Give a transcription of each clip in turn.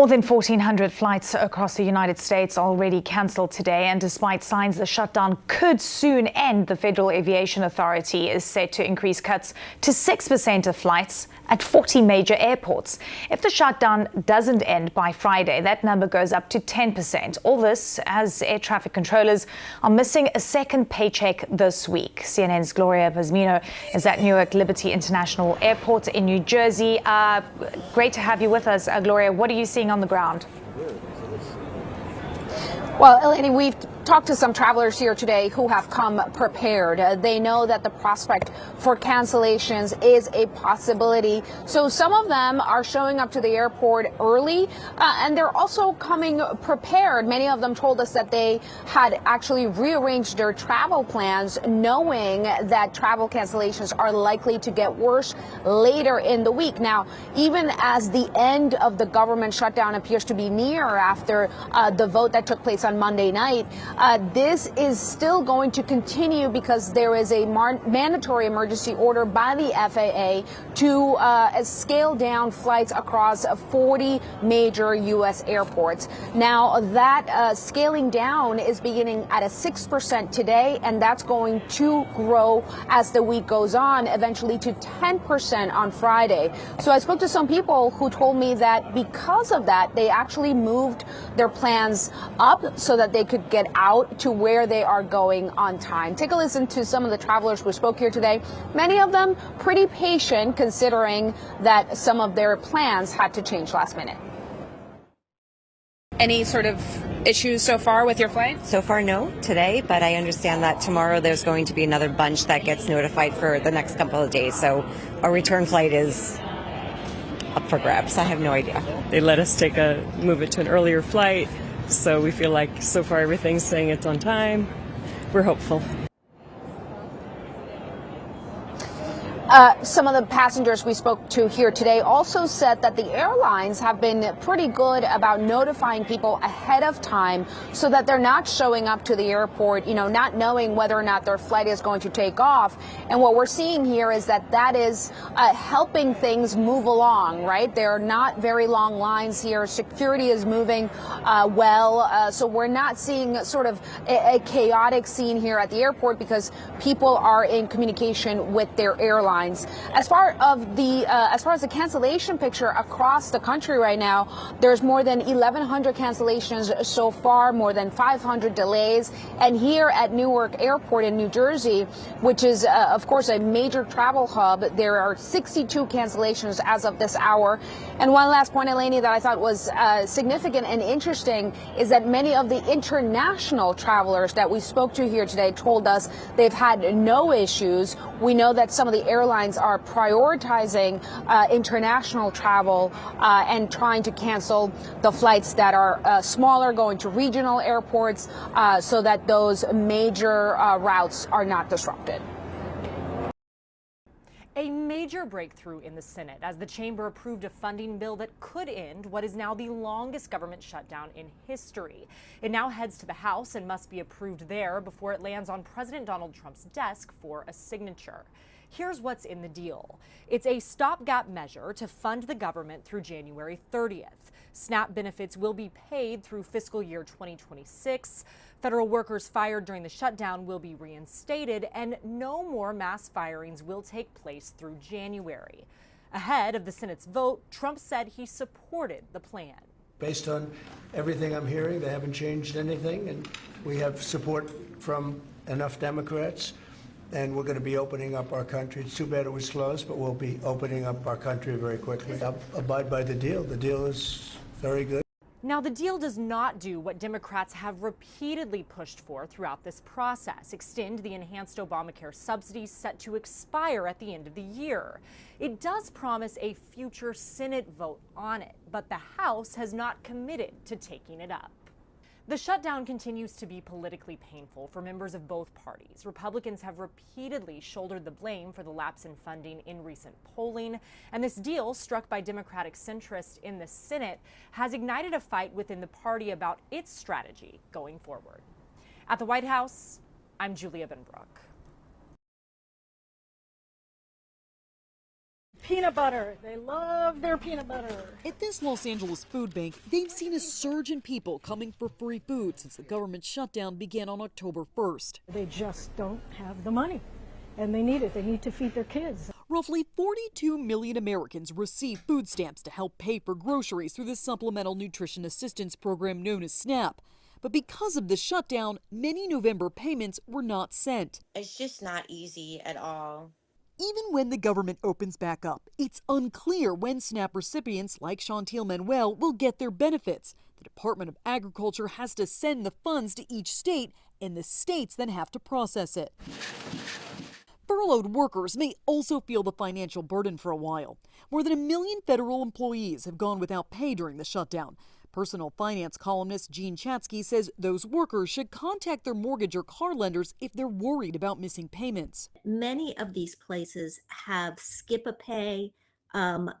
More than 1,400 flights across the United States already cancelled today, and despite signs the shutdown could soon end, the Federal Aviation Authority is set to increase cuts to 6% of flights at 40 major airports. If the shutdown doesn't end by Friday, that number goes up to 10%. All this as air traffic controllers are missing a second paycheck this week. CNN's Gloria Pazmino is at Newark Liberty International Airport in New Jersey. Great to have you with us, Gloria. What are you seeing on the ground? Well, Eleni, we've talked to some travelers here today who have come prepared. They know that the prospect for cancellations is a possibility. So some of them are showing up to the airport early, and they're also coming prepared. Many of them told us that they had actually rearranged their travel plans, knowing that travel cancellations are likely to get worse later in the week. Now, even as the end of the government shutdown appears to be near after the vote that took place on Monday night, this is still going to continue because there is a mandatory emergency order by the FAA to scale down flights across 40 major U.S. airports. Now, that scaling down is beginning at a 6% today, and that's going to grow as the week goes on, eventually to 10% on Friday. So I spoke to some people who told me that because of that, they actually moved their plans up so that they could get out to where they are going on time. Take a listen to some of the travelers who spoke here today. Many of them pretty patient, considering that some of their plans had to change last minute. Any sort of issues so far with your flight? So far, no, today, but I understand that tomorrow there's going to be another bunch that gets notified for the next couple of days. So our return flight is up for grabs. I have no idea. They let us move it to an earlier flight. So we feel like so far everything's saying it's on time. We're hopeful. Some of the passengers we spoke to here today also said that the airlines have been pretty good about notifying people ahead of time so that they're not showing up to the airport, not knowing whether or not their flight is going to take off. And what we're seeing here is that is helping things move along, right? There are not very long lines here. Security is moving well. So we're not seeing sort of a chaotic scene here at the airport because people are in communication with their airlines. As far as the cancellation picture across the country right now, there's more than 1,100 cancellations so far, more than 500 delays. And here at Newark Airport in New Jersey, which is, of course, a major travel hub, there are 62 cancellations as of this hour. And one last point, Eleni, that I thought was significant and interesting is that many of the international travelers that we spoke to here today told us they've had no issues. We know that some of the airlines are prioritizing international travel and trying to cancel the flights that are smaller, going to regional airports, so that those major routes are not disrupted. A major breakthrough in the Senate as the chamber approved a funding bill that could end what is now the longest government shutdown in history. It now heads to the House and must be approved there before it lands on President Donald Trump's desk for a signature. Here's what's in the deal. It's a stopgap measure to fund the government through January 30th. SNAP benefits will be paid through fiscal year 2026. Federal workers fired during the shutdown will be reinstated, and no more mass firings will take place through January. Ahead of the Senate's vote, Trump said he supported the plan. Based on everything I'm hearing, they haven't changed anything, and we have support from enough Democrats, and we're going to be opening up our country. It's too bad it was closed, but we'll be opening up our country very quickly. I'll abide by the deal. The deal is very good. Now, the deal does not do what Democrats have repeatedly pushed for throughout this process: extend the enhanced Obamacare subsidies set to expire at the end of the year. It does promise a future Senate vote on it, but the House has not committed to taking it up. The shutdown continues to be politically painful for members of both parties. Republicans have repeatedly shouldered the blame for the lapse in funding in recent polling, and this deal, struck by Democratic centrists in the Senate, has ignited a fight within the party about its strategy going forward. At the White House, I'm Julia Benbrook. Peanut butter. They love their peanut butter. At this Los Angeles food bank, they've seen a surge in people coming for free food since the government shutdown began on October 1st. They just don't have the money, and they need it. They need to feed their kids. Roughly 42 million Americans receive food stamps to help pay for groceries through the Supplemental Nutrition Assistance Program known as SNAP. But because of the shutdown, many November payments were not sent. It's just not easy at all. Even when the government opens back up, it's unclear when SNAP recipients like Chantil Manuel will get their benefits. The Department of Agriculture has to send the funds to each state, and the states then have to process it. Furloughed workers may also feel the financial burden for a while. More than 1 million federal employees have gone without pay during the shutdown. Personal finance columnist Jean Chatzky says those workers should contact their mortgage or car lenders if they're worried about missing payments. Many of these places have skip-a-pay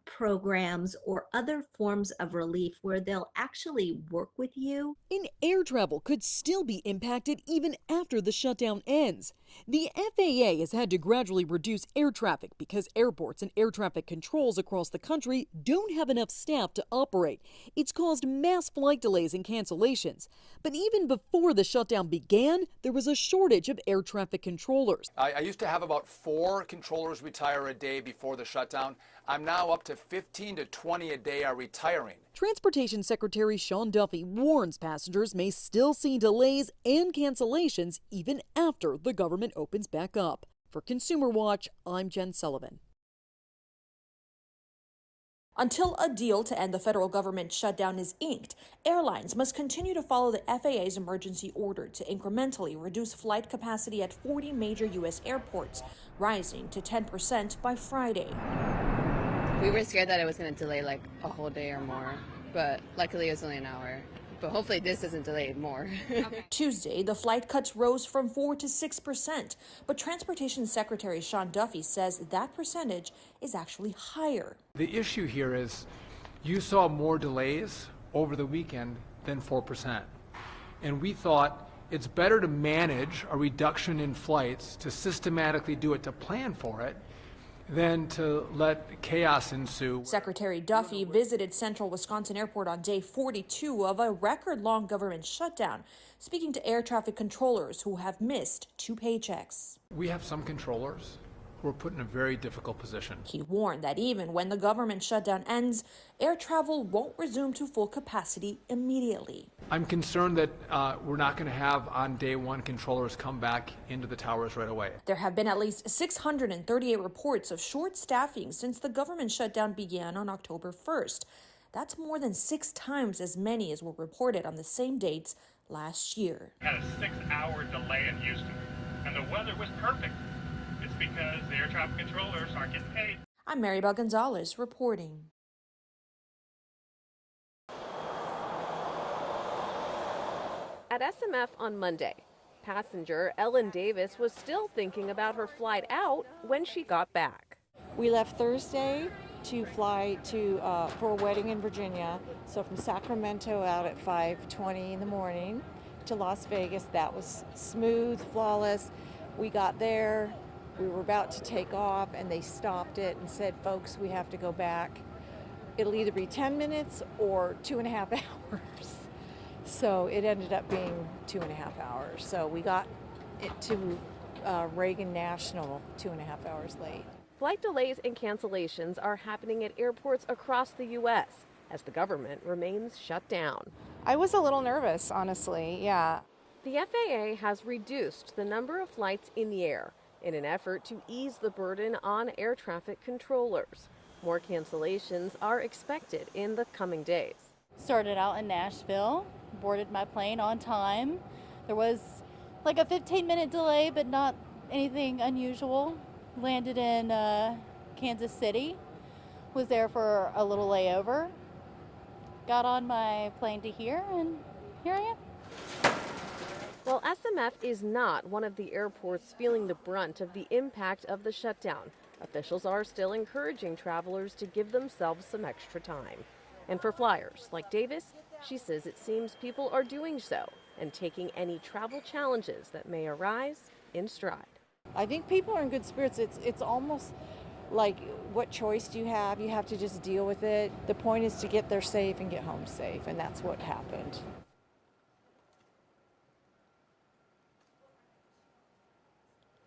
programs or other forms of relief where they'll actually work with you. And air travel could still be impacted even after the shutdown ends. The FAA has had to gradually reduce air traffic because airports and air traffic controls across the country don't have enough staff to operate. It's caused mass flight delays and cancellations. But even before the shutdown began, there was a shortage of air traffic controllers. I used to have about 4 controllers retire a day before the shutdown. I'm now up to 15 to 20 a day are retiring. Transportation Secretary Sean Duffy warns passengers may still see delays and cancellations even after the government opens back up. For Consumer Watch, I'm Jen Sullivan. Until a deal to end the federal government shutdown is inked, airlines must continue to follow the FAA's emergency order to incrementally reduce flight capacity at 40 major U.S. airports, rising to 10% by Friday. We were scared that it was going to delay like a whole day or more, but luckily it was only an hour. But hopefully this doesn't delay it more. Tuesday, the flight cuts rose from 4% to 6%, but Transportation Secretary Sean Duffy says that percentage is actually higher. The issue here is you saw more delays over the weekend than 4%. And we thought it's better to manage a reduction in flights, to systematically do it, to plan for it, than to let chaos ensue. Secretary Duffy visited Central Wisconsin Airport on day 42 of a record-long government shutdown, speaking to air traffic controllers who have missed 2 paychecks. We have some controllers who are put in a very difficult position. He warned that even when the government shutdown ends, air travel won't resume to full capacity immediately. I'm concerned that we're not going to have on day one controllers come back into the towers right away. There have been at least 638 reports of short staffing since the government shutdown began on October 1st. That's more than 6 times as many as were reported on the same dates last year. We had a 6-hour delay in Houston, and the weather was perfect. It's because the air traffic controllers aren't getting paid. I'm Maribel Gonzalez reporting. At SMF on Monday, passenger Ellen Davis was still thinking about her flight out when she got back. We left Thursday to fly to for a wedding in Virginia. So from Sacramento out at 5:20 in the morning to Las Vegas. That was smooth, flawless. We got there. We were about to take off, and they stopped it and said, folks, we have to go back. It'll either be 10 minutes or 2.5 hours. So it ended up being 2.5 hours. So we got it to Reagan National 2.5 hours late. Flight delays and cancellations are happening at airports across the U.S. as the government remains shut down. I was a little nervous, honestly, yeah. The FAA has reduced the number of flights in the air in an effort to ease the burden on air traffic controllers. More cancellations are expected in the coming days. Started out in Nashville, boarded my plane on time. There was like a 15-minute delay, but not anything unusual. Landed in Kansas City, was there for a little layover. Got on my plane to here, and here I am. While SMF is not one of the airports feeling the brunt of the impact of the shutdown, officials are still encouraging travelers to give themselves some extra time. And for flyers like Davis, she says it seems people are doing so and taking any travel challenges that may arise in stride. I think people are in good spirits. It's almost like what choice do you have? You have to just deal with it. The point is to get there safe and get home safe, and that's what happened.